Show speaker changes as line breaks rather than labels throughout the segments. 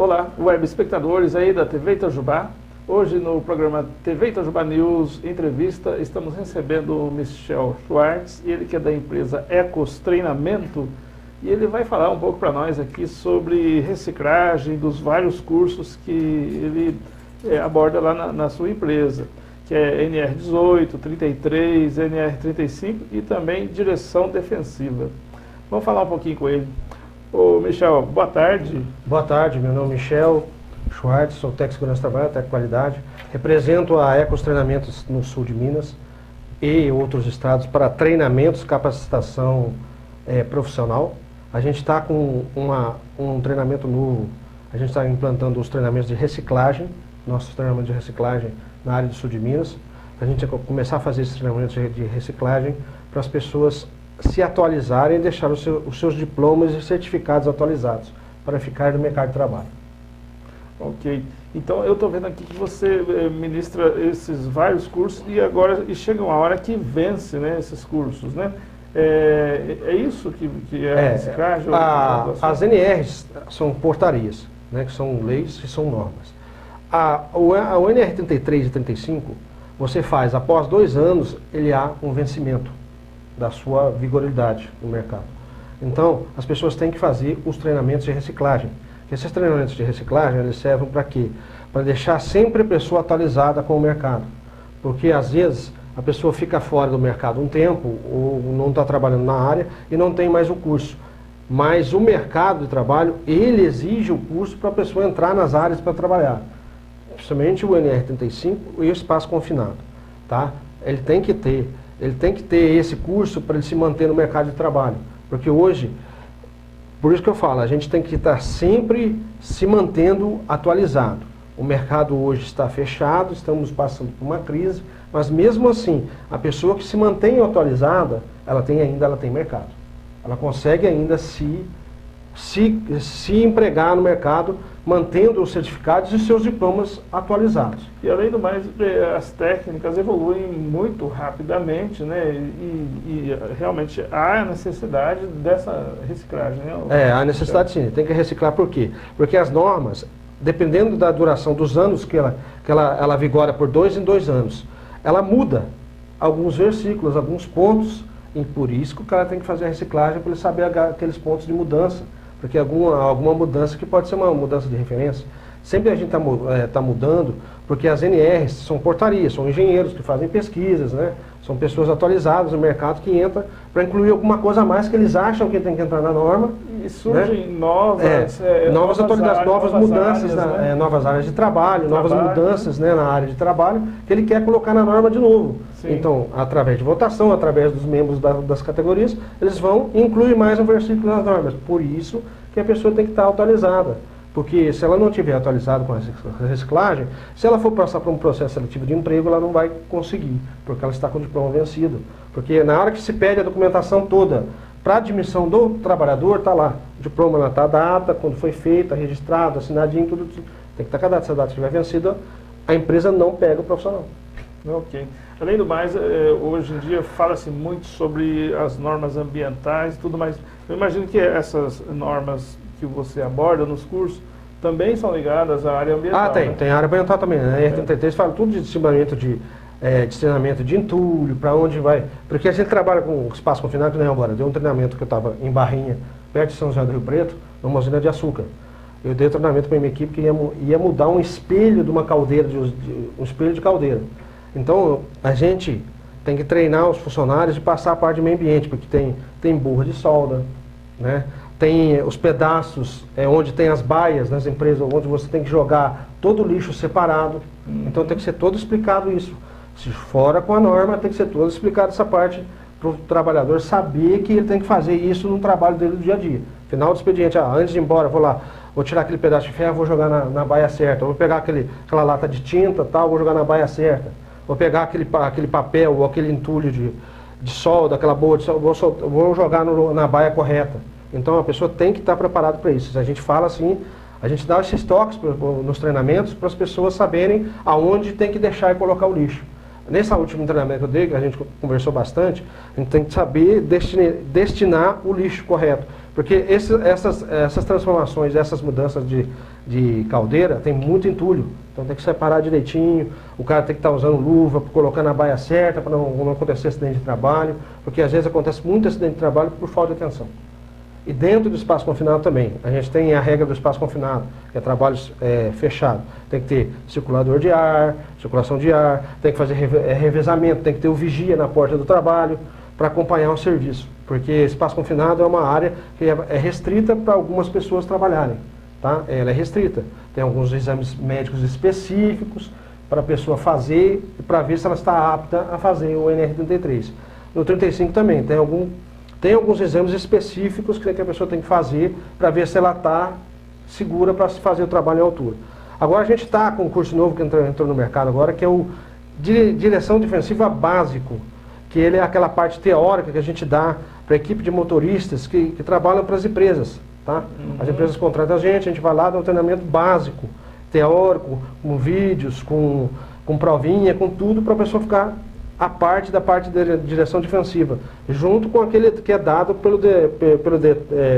Olá, web espectadores aí da TV Itajubá. Hoje no programa TV Itajubá News Entrevista, estamos recebendo o Michel Schwartz, ele que é da empresa Ecos Treinamento, e ele vai falar um pouco para nós aqui sobre reciclagem dos vários cursos que ele aborda lá na sua empresa, que é NR18, 33, NR35 e também direção defensiva. Vamos falar um pouquinho com ele. Ô Michel, boa tarde.
Boa tarde, meu nome é Michel Schwartz, sou técnico de segurança do trabalho, técnico de qualidade. Represento a Ecos Treinamentos no sul de Minas e outros estados para treinamentos, capacitação profissional. A gente está com um treinamento novo, a gente está implantando os treinamentos de reciclagem, nossos treinamentos de reciclagem na área do sul de Minas. A gente vai começar a fazer esses treinamentos de reciclagem para as pessoas se atualizarem e deixar os seus diplomas e certificados atualizados para ficar no mercado de trabalho.
Ok. Então eu estou vendo aqui que você ministra esses vários cursos e chega uma hora que vence, né, esses cursos, né? É isso que é a reciclagem?
As NRs são portarias, né, que são leis e são normas. O NR33 e 35, você faz, após 2 anos, ele há um vencimento da sua vigoridade no mercado. Então, as pessoas têm que fazer os treinamentos de reciclagem. Esses treinamentos de reciclagem, eles servem para quê? Para deixar sempre a pessoa atualizada com o mercado. Porque, às vezes, a pessoa fica fora do mercado um tempo, ou não está trabalhando na área, e não tem mais o curso. Mas o mercado de trabalho, ele exige o curso para a pessoa entrar nas áreas para trabalhar. Principalmente o NR35 e o espaço confinado. Tá? Ele tem que ter esse curso para ele se manter no mercado de trabalho. Porque hoje, por isso que eu falo, a gente tem que estar sempre se mantendo atualizado. O mercado hoje está fechado, estamos passando por uma crise, mas mesmo assim, a pessoa que se mantém atualizada, ela tem mercado. Ela consegue ainda se empregar no mercado, mantendo os certificados e seus diplomas atualizados.
E além do mais, as técnicas evoluem muito rapidamente, né? E realmente há necessidade dessa reciclagem, né?
Há necessidade sim, tem que reciclar por quê? Porque as normas, dependendo da duração dos anos que ela vigora por 2 em 2 anos, ela muda alguns versículos, alguns pontos, e por isso que o cara tem que fazer a reciclagem para ele saber aqueles pontos de mudança. Porque alguma mudança que pode ser uma mudança de referência. Sempre a gente está mudando, porque as NRs são portarias, são engenheiros que fazem pesquisas, né? São pessoas atualizadas no mercado que entram para incluir alguma coisa a mais que eles acham que tem que entrar na norma.
E surgem, né?
Novas atualizações, novas mudanças, áreas, né? Novas áreas de trabalho, novas mudanças, né, na área de trabalho, que ele quer colocar na norma de novo. Sim. Então, através de votação, através dos membros das categorias, eles vão incluir mais um versículo nas normas. Por isso que a pessoa tem que estar atualizada. Porque se ela não estiver atualizada com a reciclagem, se ela for passar por um processo seletivo de emprego, ela não vai conseguir, porque ela está com o diploma vencido. Porque na hora que se pede a documentação toda para a admissão do trabalhador, está lá, o diploma lá está a data, quando foi feita, registrado, assinadinho, tudo tem que estar com a data. Se a data estiver vencida, a empresa não pega o profissional.
Ok. Além do mais, hoje em dia fala-se muito sobre as normas ambientais e tudo mais. Eu imagino que essas normas que você aborda nos cursos também são ligadas à área ambiental.
Tem área ambiental também, né? A R33 fala tudo de destinamento de treinamento de entulho, para onde vai. Porque a gente trabalha com espaço confinado, que nem agora. Deu um treinamento que eu estava em Barrinha, perto de São José do Rio Preto, numa usina de açúcar. Eu dei treinamento para a minha equipe que ia mudar um espelho de uma caldeira, um espelho de caldeira. Então, a gente tem que treinar os funcionários e passar a parte de meio ambiente, porque tem borra de solda, né? Tem os pedaços onde tem as baias nas empresas, onde você tem que jogar todo o lixo separado. Então tem que ser todo explicado isso. Se fora com a norma, tem que ser todo explicado essa parte para o trabalhador saber que ele tem que fazer isso no trabalho dele do dia a dia. Final do expediente, antes de ir embora, vou tirar aquele pedaço de ferro, vou jogar na baia certa. Vou pegar aquela lata de tinta, vou jogar na baia certa. Vou pegar aquele papel ou aquele entulho de solda, aquela boa de solda, vou jogar na baia correta. Então a pessoa tem que estar preparada para isso. A gente fala assim, a gente dá esses toques nos treinamentos para as pessoas saberem aonde tem que deixar e colocar o lixo. Nesse último treinamento que eu dei, que a gente conversou bastante, a gente tem que saber destinar o lixo correto. Porque essas transformações, essas mudanças de caldeira, tem muito entulho. Então tem que separar direitinho, o cara tem que estar usando luva, colocando a baia certa para não acontecer acidente de trabalho, porque às vezes acontece muito acidente de trabalho por falta de atenção. E dentro do espaço confinado também, a gente tem a regra do espaço confinado, que é trabalho fechado. Tem que ter circulador de ar, circulação de ar, tem que fazer revezamento, tem que ter o vigia na porta do trabalho para acompanhar o serviço. Porque espaço confinado é uma área que é restrita para algumas pessoas trabalharem. Tá? Ela é restrita. Tem alguns exames médicos específicos para a pessoa fazer, para ver se ela está apta a fazer o NR33. No 35 também, tem alguns exames específicos que a pessoa tem que fazer para ver se ela está segura para fazer o trabalho em altura. Agora a gente está com um curso novo que entrou no mercado agora, que é o Direção Defensiva Básico, que ele é aquela parte teórica que a gente dá para a equipe de motoristas que trabalham para as empresas. Tá? As empresas contratam a gente vai lá dar um treinamento básico, teórico, com vídeos, com provinha, com tudo, para a pessoa ficar a parte da direção defensiva, junto com aquele que é dado pelo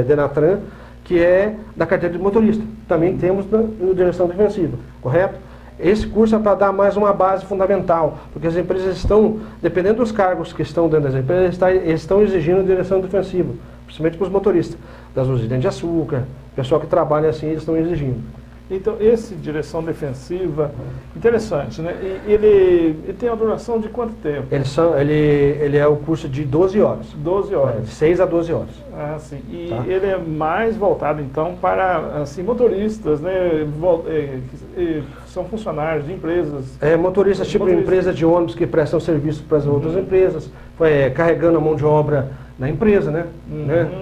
Denatran, que é da carteira de motorista. Também temos na direção defensiva, correto? Esse curso é para dar mais uma base fundamental, porque as empresas estão, dependendo dos cargos que estão dentro das empresas, eles estão exigindo direção defensiva, principalmente para os motoristas, das usinas de açúcar, pessoal que trabalha assim, eles estão exigindo.
Então, esse direção defensiva, interessante, né? E ele tem a duração de quanto tempo?
Ele é o curso de 12 horas.
12 horas.
De 6 a 12 horas.
Ah, sim. E
tá?
ele é mais voltado, então, para, assim, motoristas, né? São funcionários de empresas.
Motoristas tipo empresas de ônibus que prestam serviço para as outras empresas, carregando a mão de obra na empresa, né?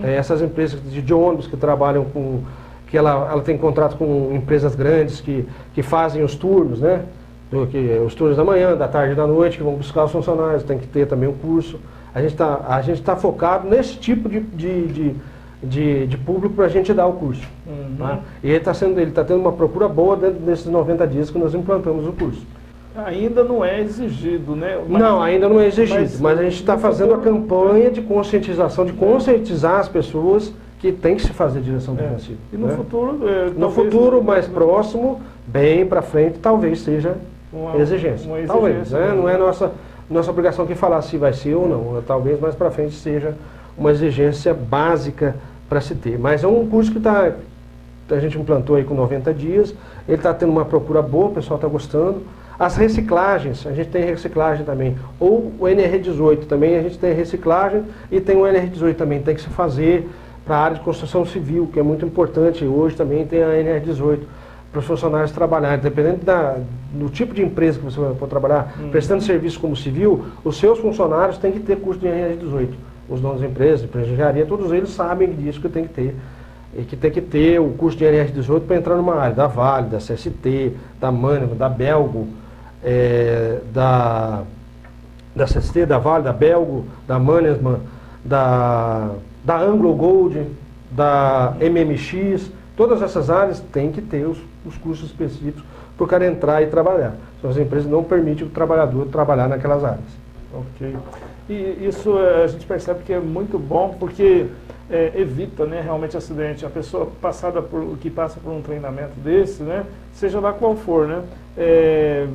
Essas empresas de ônibus que trabalham com... que ela tem contrato com empresas grandes que fazem os turnos, né? Os turnos da manhã, da tarde e da noite, que vão buscar os funcionários, tem que ter também o curso. A gente tá focado nesse tipo de público para a gente dar o curso. Tá? E ele tá tendo uma procura boa dentro desses 90 dias que nós implantamos o curso.
Ainda não é exigido, né?
Não, ainda não é exigido, mas a gente está fazendo a campanha de conscientização, de conscientizar as pessoas que tem que se fazer direção defensiva.
E no futuro...
no futuro mais próximo, bem para frente, talvez seja exigência. Talvez, né? Não é nossa obrigação que falar se vai ser ou não. Talvez mais para frente seja uma exigência básica para se ter. Mas é um curso que a gente implantou aí com 90 dias, ele está tendo uma procura boa, o pessoal está gostando. As reciclagens, a gente tem reciclagem também. Ou o NR18 também, a gente tem reciclagem e tem o NR18 também, tem que se fazer para a área de construção civil, que é muito importante. Hoje também tem a NR18 para os funcionários trabalharem. Dependendo do tipo de empresa que você for trabalhar, prestando serviço como civil, os seus funcionários têm que ter curso de NR18. Os donos da empresa, de engenharia, todos eles sabem disso que tem que ter. E que tem que ter o curso de NR18 para entrar numa área da Vale, da CST, da Mannesmann, da Belgo, da CST, da Vale, da Belgo, da Mannesmann, da Anglo Gold, da MMX, todas essas áreas têm que ter os cursos específicos para o cara entrar e trabalhar. Então as empresas não permitem o trabalhador trabalhar naquelas áreas.
Ok. E isso a gente percebe que é muito bom porque evita, né, realmente acidente. A pessoa que passa por um treinamento desse, né, seja lá qual for, né,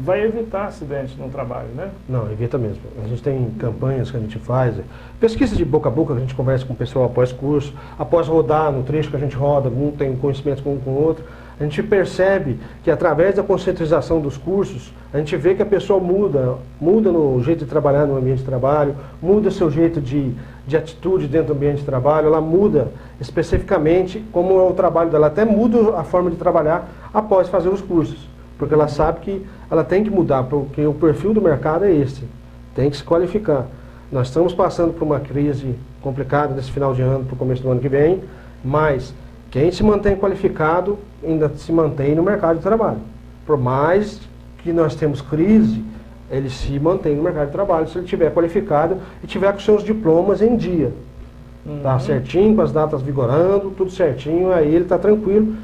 vai evitar acidente no trabalho, né?
Não, evita mesmo. A gente tem campanhas que a gente faz, pesquisa de boca a boca, a gente conversa com o pessoal após curso, após rodar no trecho que a gente roda, um tem conhecimento com o outro. A gente percebe que através da conscientização dos cursos, a gente vê que a pessoa muda no jeito de trabalhar no ambiente de trabalho, muda seu jeito de atitude dentro do ambiente de trabalho, ela muda especificamente como é o trabalho dela, até muda a forma de trabalhar após fazer os cursos, porque ela sabe que ela tem que mudar, porque o perfil do mercado é esse, tem que se qualificar. Nós estamos passando por uma crise complicada nesse final de ano, para o começo do ano que vem, mas quem se mantém qualificado ainda se mantém no mercado de trabalho. Por mais que nós temos crise, ele se mantém no mercado de trabalho se ele estiver qualificado e tiver com seus diplomas em dia. Tá certinho, com as datas vigorando, tudo certinho, aí ele está tranquilo.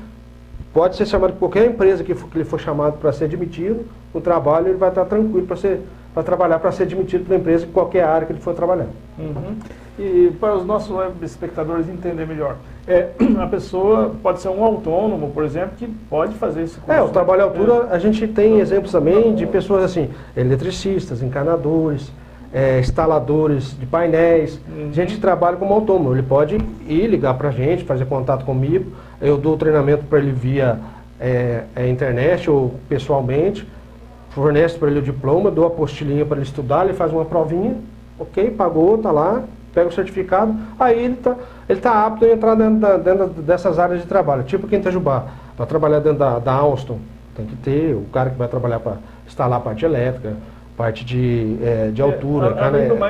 Pode ser chamado por qualquer empresa que ele for chamado para ser admitido, no trabalho ele vai estar tranquilo para trabalhar, para ser admitido pela empresa em qualquer área que ele for trabalhar.
E para os nossos web espectadores entender melhor, a pessoa pode ser um autônomo, por exemplo, que pode fazer esse curso.
O trabalho à altura, a gente tem exemplos também de pessoas assim, eletricistas, encanadores, instaladores de painéis, gente que trabalha como autônomo. Ele pode ir ligar para a gente, fazer contato comigo, eu dou treinamento para ele via internet ou pessoalmente, forneço para ele o diploma, dou a apostilinha para ele estudar, ele faz uma provinha, ok, pagou, está lá, pega o certificado, aí ele tá apto a entrar dentro dessas áreas de trabalho, tipo aqui em Itajubá, para trabalhar dentro da Alstom, tem que ter o cara que vai trabalhar para instalar a parte elétrica, parte de altura,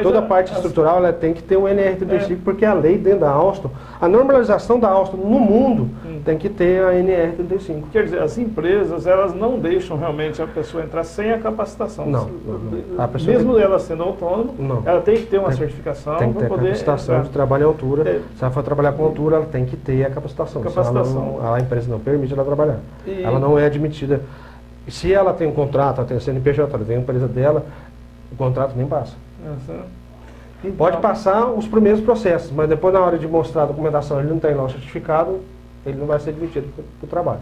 toda a parte estrutural ela tem que ter o NR35, porque a lei dentro da Alstom, a normalização da Alstom no mundo tem que ter a NR35.
Quer dizer, as empresas, elas não deixam realmente a pessoa entrar sem a capacitação.
Não.
Mesmo ela sendo autônoma, ela tem que ter uma certificação
tem que ter
para poder
capacitação de trabalho em altura. Se ela for trabalhar com altura, ela tem que ter a capacitação. A empresa não permite ela trabalhar. Ela não é admitida. Se ela tem um contrato, ela tem a CNPJ, ela tem a empresa dela, o contrato nem passa. Então, pode passar os primeiros processos, mas depois na hora de mostrar a documentação, ele não tem lá o certificado, ele não vai ser admitido para o trabalho.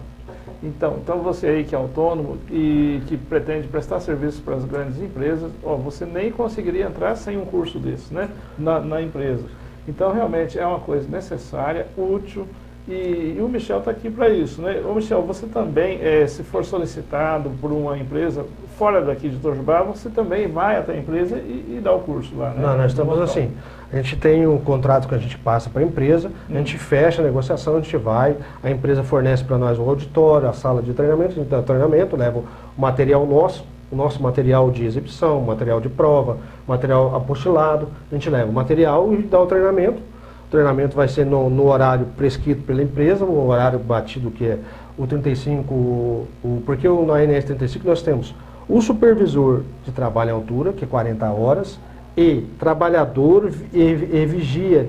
Então você aí que é autônomo e que pretende prestar serviço para as grandes empresas, você nem conseguiria entrar sem um curso desse, né, na empresa. Então realmente é uma coisa necessária, útil, e o Michel está aqui para isso, né? Ô Michel, você também, se for solicitado por uma empresa fora daqui de Itajubá, você também vai até a empresa e dá o curso lá, né?
Não, nós estamos assim, a gente tem um contrato que a gente passa para a empresa, a gente fecha a negociação, a gente vai, a empresa fornece para nós o auditório, a sala de treinamento, a gente dá treinamento, leva o material nosso, o nosso material de exibição, material de prova, material apostilado, a gente leva o material e dá o treinamento. O treinamento vai ser no horário prescrito pela empresa, o horário batido que é o 35, porque na ANS 35 nós temos o supervisor de trabalho em altura, que é 40 horas, e trabalhador e vigia,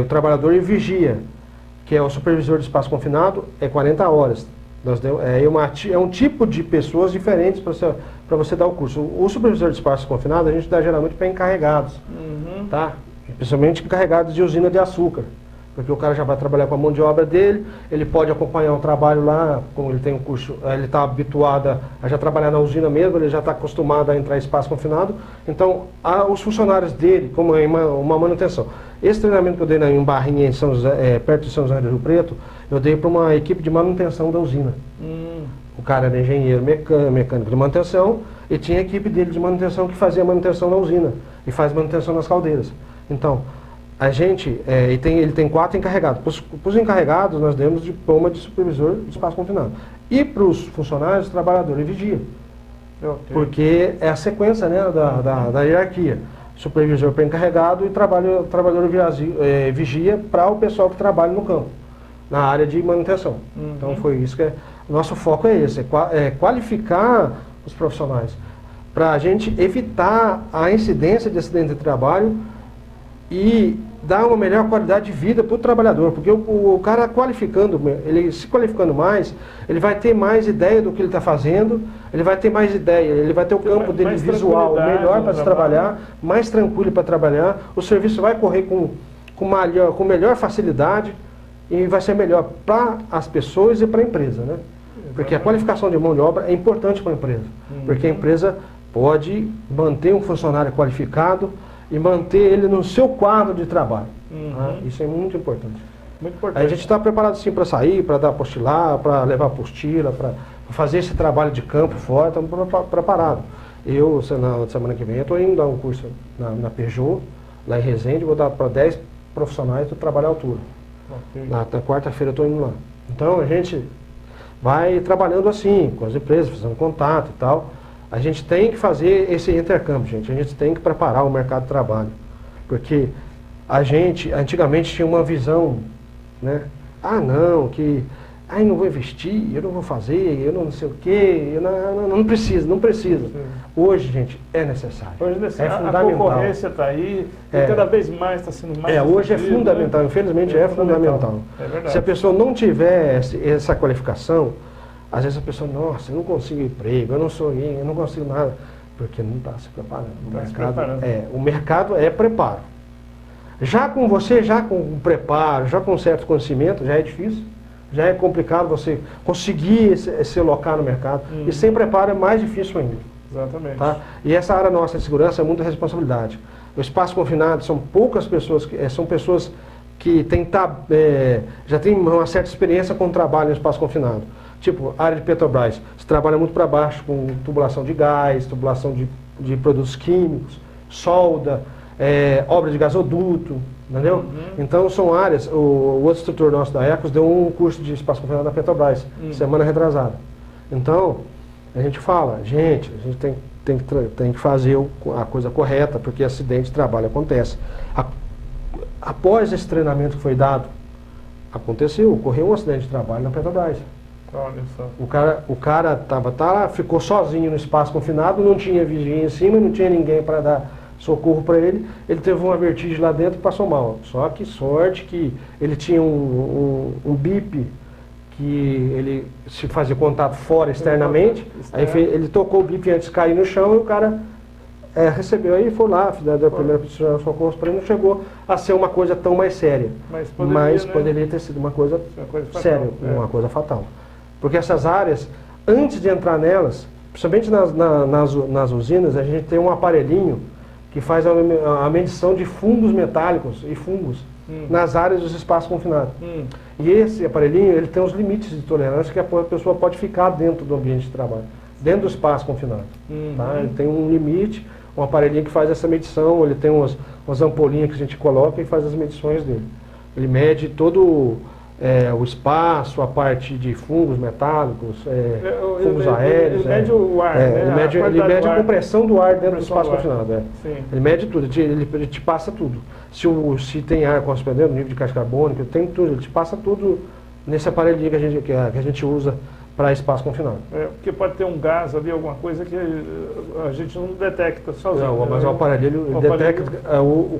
o trabalhador e vigia, que é o supervisor de espaço confinado, é 40 horas. É um tipo de pessoas diferentes para você dar o curso. O supervisor de espaço confinado a gente dá geralmente para encarregados, tá? Principalmente encarregados de usina de açúcar, porque o cara já vai trabalhar com a mão de obra dele, ele pode acompanhar o trabalho lá, como ele tem um curso, ele está habituado a já trabalhar na usina mesmo, ele já está acostumado a entrar em espaço confinado, então os funcionários dele, como é uma manutenção. Esse treinamento que eu dei em Barrinha, perto de São José do Rio Preto, eu dei para uma equipe de manutenção da usina. O cara era engenheiro mecânico de manutenção e tinha a equipe dele de manutenção que fazia manutenção na usina e faz manutenção nas caldeiras. Então, a gente, ele tem 4 encarregados. Para os encarregados, nós demos diploma de supervisor de espaço confinado. E para os funcionários, trabalhador e vigia. Porque é a sequência, né, da hierarquia. Supervisor para encarregado e trabalhador e vigia para o pessoal que trabalha no campo, na área de manutenção. Então, foi isso que nosso foco é esse, é qualificar os profissionais. Para a gente evitar a incidência de acidente de trabalho e dar uma melhor qualidade de vida para o trabalhador, porque o cara qualificando, ele se qualificando mais, ele vai ter mais ideia do que ele está fazendo, ele vai ter mais ideia, ele vai ter o campo dele visual melhor para se trabalhar, mais tranquilo para trabalhar, o serviço vai correr com melhor facilidade e vai ser melhor para as pessoas e para a empresa, né? Porque a qualificação de mão de obra é importante para a empresa, porque a empresa pode manter um funcionário qualificado e manter ele no seu quadro de trabalho. Isso é muito importante.
Muito importante.
A gente está preparado sim para sair, para dar apostilar, para levar apostila, para fazer esse trabalho de campo fora, estamos preparados. Eu, na semana que vem, estou indo dar um curso na Peugeot, lá em Resende, vou dar para 10 profissionais do trabalho à altura. Na quarta-feira eu estou indo lá. Então a gente vai trabalhando assim, com as empresas, fazendo contato e tal. A gente tem que fazer esse intercâmbio, gente. A gente tem que preparar o mercado de trabalho. Porque a gente, antigamente, tinha uma visão, né? Não vou investir, eu não vou fazer, eu não sei o quê, não precisa. Hoje, gente, é necessário.
Hoje é fundamental. A concorrência está aí, e cada vez mais está sendo mais
hoje é fundamental, né? Infelizmente é fundamental.
É verdade.
Se a pessoa não tiver essa qualificação, às vezes a pessoa, nossa, eu não consigo emprego, eu não consigo nada, porque não está se preparando. O mercado é preparo. Já com o preparo, já com um certo conhecimento, já é difícil. Já é complicado você conseguir se alocar no mercado. E sem preparo é mais difícil ainda.
Exatamente.
Tá? E essa área nossa de segurança é muita responsabilidade. O espaço confinado são poucas pessoas, são pessoas que já têm uma certa experiência com o trabalho no espaço confinado. Tipo, área de Petrobras, você trabalha muito para baixo com tubulação de gás, tubulação de produtos químicos, solda, obra de gasoduto, entendeu? Então são áreas, o outro instrutor nosso da Ecos deu um curso de espaço confinado na Petrobras, semana retrasada. Então, a gente fala, a gente tem que fazer a coisa correta, porque acidente de trabalho acontece. Após esse treinamento que foi dado, ocorreu um acidente de trabalho na Petrobras.
Olha só.
O cara ficou sozinho no espaço confinado, não tinha vigia em cima, não tinha ninguém para dar socorro para ele. Ele teve uma vertigem lá dentro e passou mal. Só que sorte que ele tinha um bip, que ele se fazia contato fora externamente. Aí ele tocou o bip antes de cair no chão e o cara recebeu aí, foi lá, deu a primeira socorro para ele, não chegou a ser uma coisa tão mais séria. Mas poderia ter sido uma coisa séria, uma coisa fatal. Porque essas áreas, antes de entrar nelas, principalmente nas usinas, a gente tem um aparelhinho que faz a medição de fungos metálicos e fungos nas áreas dos espaços confinados. E esse aparelhinho, ele tem os limites de tolerância que a pessoa pode ficar dentro do ambiente de trabalho, dentro do espaço confinado. Tá? Ele tem um limite, um aparelhinho que faz essa medição, ele tem umas ampolinhas que a gente coloca e faz as medições dele. Ele mede todo o espaço, a parte de fungos metálicos, fungos aéreos.
Ele mede o ar, né?
Ele mede a compressão do ar dentro do espaço confinado. Ele mede tudo, ele te passa tudo. Se tem ar correspondendo, nível de gás carbônico, tem tudo, ele te passa tudo nesse aparelhinho que a gente usa para espaço confinado.
Porque pode ter um gás ali, alguma coisa que a gente não detecta sozinho.
Não, mas o aparelho detecta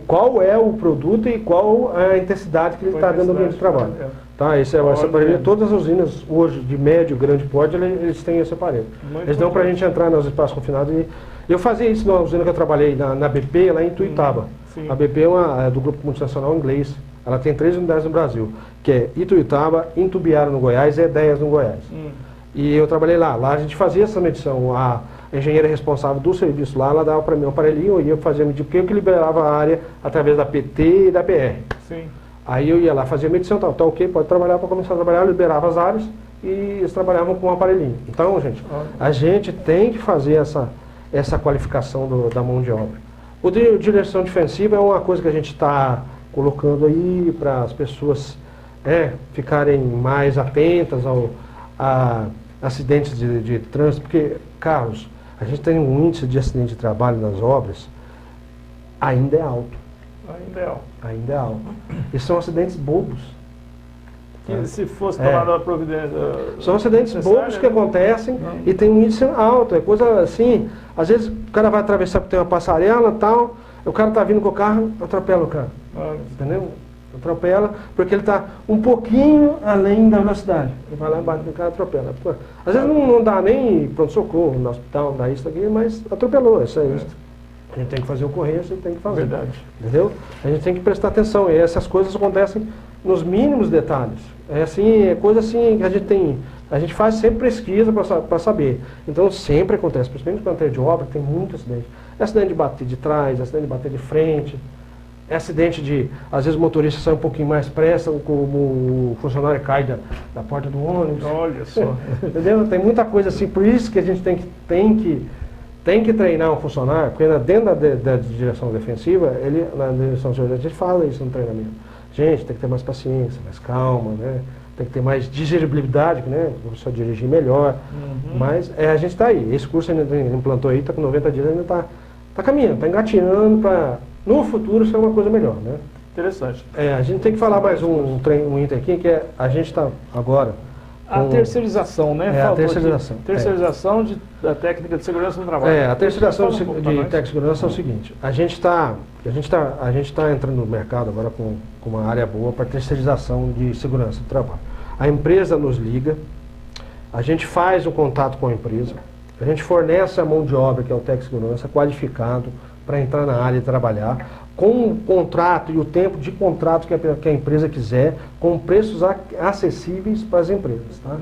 qual é o produto e qual é a intensidade que ele está dando no ambiente de trabalho. Tá? Esse aparelho, todas as usinas hoje de médio, grande porte, eles têm esse aparelho. Eles dão para a gente entrar nos espaços confinados. E eu fazia isso na usina que eu trabalhei, na BP, lá em Ituiutaba. A BP é do grupo multinacional inglês. Ela tem 3 unidades no Brasil, que é Ituiutaba, Itumbiara no Goiás e Edéias no Goiás. E eu trabalhei lá. Lá a gente fazia essa medição. A engenheira responsável do serviço lá, ela dava para mim um aparelhinho, eu ia fazer a medida, porque eu que liberava a área através da PT e da PR. Aí eu ia lá, fazia a medição, tá ok, pode trabalhar, para começar a trabalhar, eu liberava as áreas e eles trabalhavam com um aparelhinho. Então, gente, a gente tem que fazer essa qualificação da mão de obra. O de direção defensiva é uma coisa que a gente está colocando aí para as pessoas ficarem mais atentas a acidentes de trânsito, porque, Carlos, a gente tem um índice de acidente de trabalho nas obras ainda é alto. Ainda é alto. E são acidentes bobos.
Que se fosse tomada a providência...
São acidentes bobos que acontecem e tem um índice alto. É coisa assim, às vezes o cara vai atravessar, tem uma passarela e tal, o cara está vindo com o carro, atropela o cara. Entendeu? Atropela, porque ele está um pouquinho além da velocidade. Ele vai lá e bate no cara e atropela. Às vezes não dá nem pronto-socorro no hospital, dá isso aqui, mas atropelou, isso é isso. A gente tem que fazer ocorrência e tem que fazer.
Verdade.
Entendeu? A gente tem que prestar atenção. E essas coisas acontecem nos mínimos detalhes. É coisa assim que a gente faz sempre pesquisa para saber. Então sempre acontece, principalmente quando tem de obra, tem muito acidente. Acidente de bater de trás, acidente de bater de frente. Acidente de, às vezes o motorista sai um pouquinho mais pressa, como o funcionário cai da porta do ônibus.
Olha só.
Entendeu? Tem muita coisa assim, por isso que a gente tem que treinar um funcionário, porque dentro da direção defensiva, na direção de segurança, a gente fala isso no treinamento. Gente, tem que ter mais paciência, mais calma, né? Tem que ter mais digeribilidade, né? Só dirigir melhor. Mas a gente está aí. Esse curso ainda implantou aí, está com 90 dias, ainda está caminhando, está engatinhando para, no futuro, ser uma coisa melhor, né?
Interessante.
A gente tem que falar mais um item aqui, que a gente está agora...
A terceirização, né?
A terceirização.
Terceirização da técnica de segurança no trabalho.
A terceirização de técnica de segurança é o seguinte, a gente está entrando no mercado agora com uma área boa para terceirização de segurança do trabalho. A empresa nos liga, a gente faz o contato com a empresa, a gente fornece a mão de obra, que é o técnico de segurança, qualificado, para entrar na área e trabalhar, com o contrato e o tempo de contrato que a empresa quiser, com preços acessíveis para as empresas. Tá?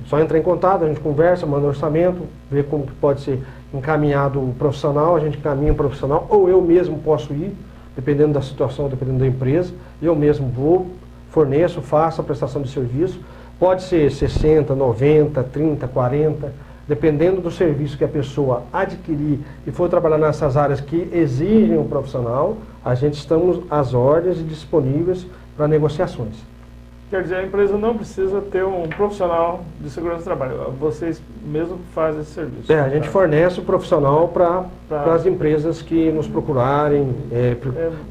Só entrar em contato, a gente conversa, manda orçamento, vê como que pode ser encaminhado o profissional, a gente encaminha o profissional, ou eu mesmo posso ir, dependendo da situação, dependendo da empresa, eu mesmo vou, forneço, faço a prestação de serviço, pode ser 60, 90, 30, 40, dependendo do serviço que a pessoa adquirir e for trabalhar nessas áreas que exigem um profissional, a gente estamos às ordens e disponíveis para negociações.
Quer dizer, a empresa não precisa ter um profissional de segurança do trabalho, vocês mesmo fazem esse serviço.
A gente fornece o profissional para as empresas que nos procurarem,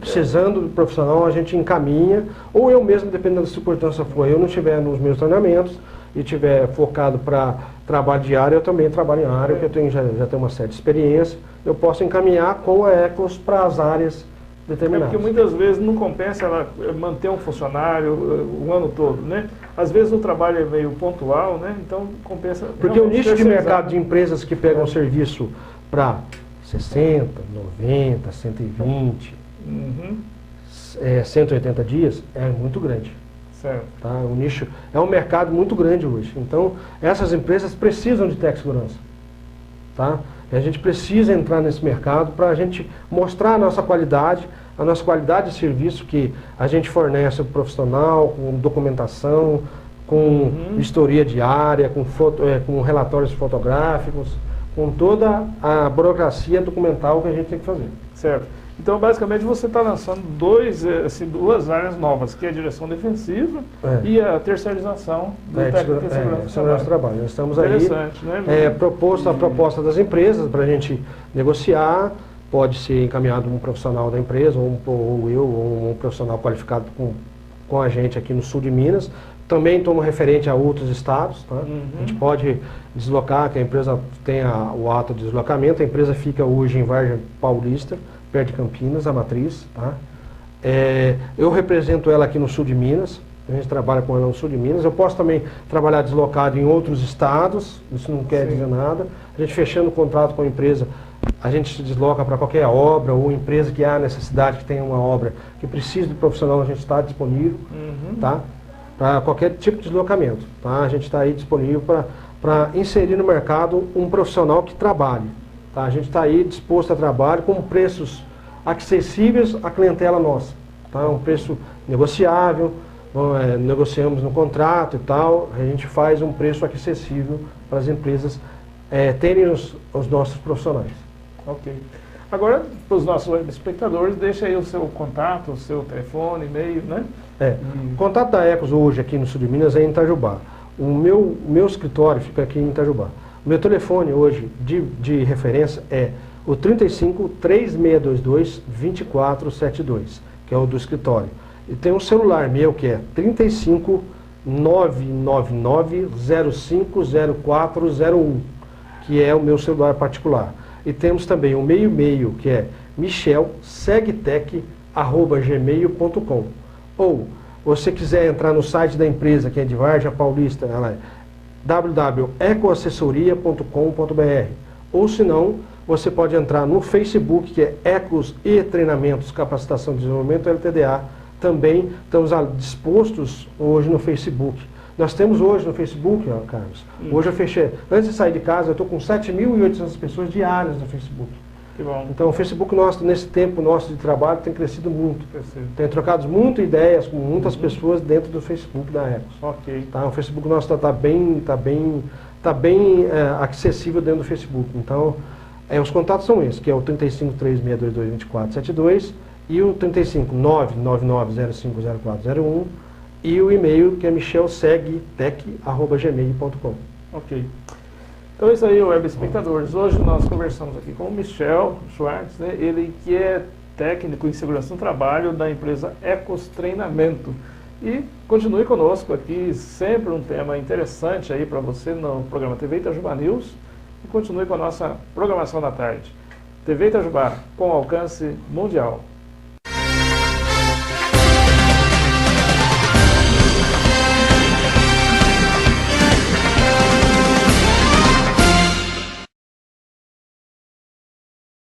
precisando do profissional, a gente encaminha, ou eu mesmo, dependendo da circunstância for, eu não estiver nos meus treinamentos e estiver focado para trabalho de área, eu também trabalho em área, porque eu já tenho uma certa experiência, eu posso encaminhar com a Ecos para as áreas determinadas.
Porque muitas vezes não compensa ela manter um funcionário o ano todo, né? Às vezes o trabalho é meio pontual, né? Então compensa.
Porque o nicho de mercado de empresas que pegam serviço para 60, 90, 120, 180 dias é muito grande.
Certo.
Tá? O nicho é um mercado muito grande hoje. Então, essas empresas precisam de tec-segurança. Tá? E a gente precisa entrar nesse mercado para a gente mostrar a nossa qualidade de serviço que a gente fornece ao profissional, com documentação, com vistoria diária, com relatórios fotográficos, com toda a burocracia documental que a gente tem que fazer.
Certo. Então, basicamente, você está lançando duas áreas novas, que é a direção defensiva e a terceirização do técnico de segurança do trabalho.
Nós estamos aí, né? A proposta das empresas para a gente negociar, pode ser encaminhado um profissional da empresa, ou eu, ou um profissional qualificado com a gente aqui no sul de Minas. Também tomo referente a outros estados, tá? A gente pode deslocar, que a empresa tenha o ato de deslocamento, a empresa fica hoje em Vargem Paulista, perto de Campinas, a matriz. Tá? Eu represento ela aqui no sul de Minas, a gente trabalha com ela no sul de Minas. Eu posso também trabalhar deslocado em outros estados, isso não quer dizer nada. A gente fechando o contrato com a empresa, a gente se desloca para qualquer obra ou empresa que há necessidade, que tenha uma obra que precisa de profissional, a gente está disponível, tá? Para qualquer tipo de deslocamento. Tá? A gente está aí disponível para inserir no mercado um profissional que trabalhe. Tá? A gente está aí disposto a trabalhar com preços acessíveis à clientela nossa. Tá? Um preço negociável, negociamos no contrato e tal, a gente faz um preço acessível para as empresas terem os nossos profissionais.
Ok. Agora, para os nossos web espectadores, deixa aí o seu contato, o seu telefone, e-mail, né?
O contato da Ecos hoje aqui no sul de Minas é em Itajubá. O meu escritório fica aqui em Itajubá. O meu telefone hoje de referência é o 35 3622 2472, que é o do escritório. E tem um celular meu que é 35 999 050401, que é o meu celular particular. E temos também o meu e-mail, que é michelsegtec@gmail.com. Ou, você quiser entrar no site da empresa, que é de Vargem Paulista, ela é www.ecoassessoria.com.br. Ou se não, você pode entrar no Facebook, que é Ecos e Treinamentos, Capacitação e Desenvolvimento LTDA. Também estamos dispostos hoje no Facebook. Nós temos hoje no Facebook, Carlos, hoje eu fechei, antes de sair de casa, eu estou com 7.800 pessoas diárias no Facebook.
Que bom.
Então o Facebook nosso, nesse tempo nosso de trabalho, tem crescido muito. Tem trocado muitas ideias com muitas pessoas dentro do Facebook da Ecos.
Ok.
Tá? O Facebook nosso está bem acessível dentro do Facebook. Então, os contatos são esses, que é o 35 3622 2472 e o 35 999050401 e o e-mail, que é michelsegtec@gmail.com.
Ok. Então é isso aí, web espectadores. Hoje nós conversamos aqui com o Michel Schwartz, né? Ele que é técnico em segurança no trabalho da empresa Ecos Treinamento. E continue conosco aqui, sempre um tema interessante aí para você no programa TV Itajubá News. E continue com a nossa programação da tarde. TV Itajubá, com alcance mundial.